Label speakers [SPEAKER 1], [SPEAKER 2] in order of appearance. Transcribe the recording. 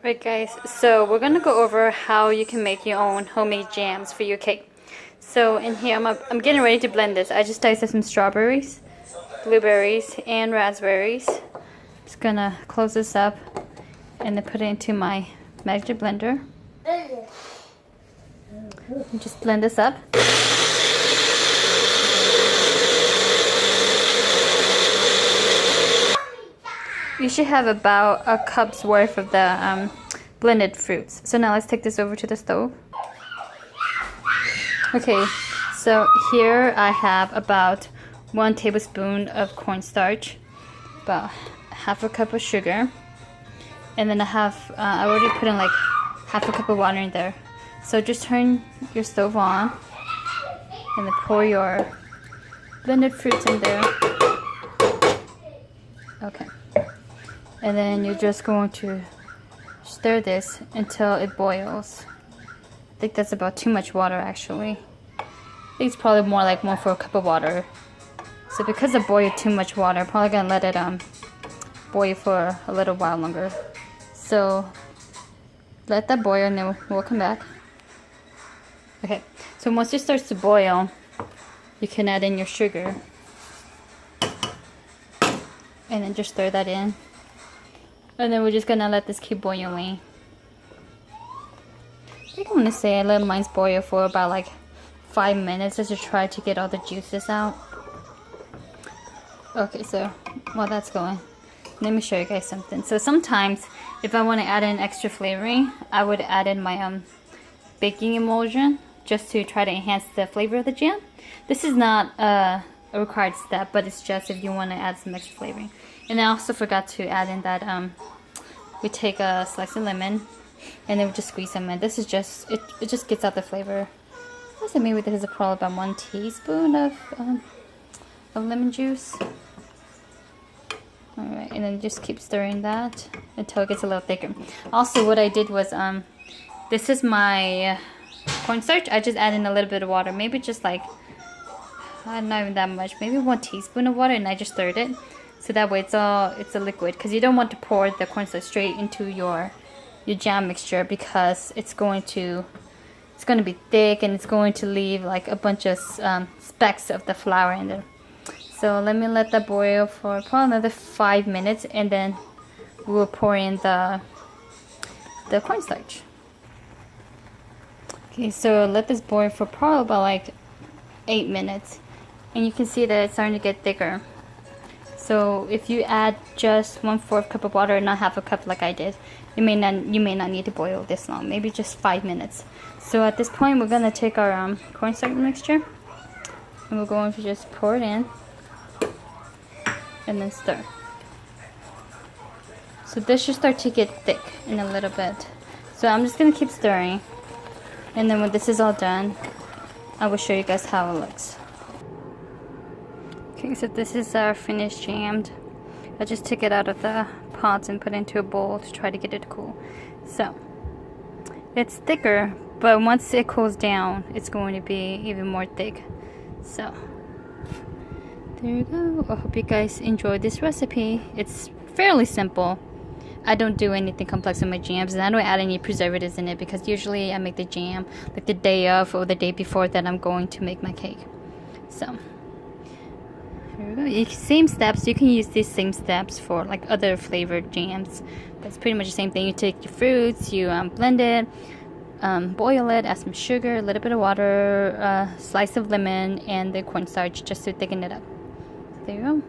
[SPEAKER 1] Right guys, so we're gonna go over how you can make your own homemade jams for your cake. So in here, I'm getting ready to blend this. I just diced some strawberries, blueberries, and raspberries. Just gonna close this up and then put it into my magic blender. And just blend this up. You should have about a cup's worth of the blended fruits. So now let's take this over to the stove. Okay, so here I have about 1 tablespoon of cornstarch, about half a cup of sugar, and then I already put in like half a cup of water in there. So just turn your stove on and then pour your blended fruits in there. Okay. And then you're just going to stir this until it boils. I think that's about too much water actually. I think it's probably more like 1/4 cup of water. So because I boiled too much water, I'm probably gonna let it boil for a little while longer. So let that boil and then we'll come back. Okay, so once it starts to boil, you can add in your sugar. And then just stir that in. And then we're just gonna let this keep boiling. I think I want to say I let mine boil for about like 5 minutes just to try to get all the juices out. Okay, so while that's going, let me show you guys something. So sometimes if I want to add in extra flavoring, I would add in my baking emulsion just to try to enhance the flavor of the jam. This is not a required step, but it's just if you want to add some extra flavoring. And I also forgot to add in that we take a slice of lemon and then we just squeeze them in. This is just it just gets out the flavor. I say maybe this is probably about 1 teaspoon of lemon juice. Alright, and then just keep stirring that until it gets a little thicker. Also what I did was this is my cornstarch. I just added in a little bit of water, maybe just like not even that much, maybe 1 teaspoon of water, and I just stirred it. So that way it's a liquid, because you don't want to pour the cornstarch straight into your jam mixture, because it's going to be thick and it's going to leave like a bunch of specks of the flour in there. So let me let that boil for probably another 5 minutes, and then we'll pour in the cornstarch. Okay, so let this boil for probably about like 8 minutes, and you can see that it's starting to get thicker. So if you add just 1/4 cup of water, not half a cup like I did, you may not need to boil this long, maybe just 5 minutes. So at this point, we're gonna take our cornstarch mixture and we're going to just pour it in and then stir. So this should start to get thick in a little bit. So I'm just gonna keep stirring, and then when this is all done, I will show you guys how it looks. Okay, so this is our finished jammed. I just took it out of the pots and put it into a bowl to try to get it to cool. So it's thicker, but once it cools down, it's going to be even more thick. So there you go. I hope you guys enjoyed this recipe. It's fairly simple. I don't do anything complex with my jams, and I don't add any preservatives in it, because usually I make the jam like the day of or the day before that I'm going to make my cake. So here we go. Same steps. You can use these same steps for like other flavored jams. But it's pretty much the same thing. You take your fruits, you blend it, boil it, add some sugar, a little bit of water, a slice of lemon, and the cornstarch just to thicken it up. So there you go.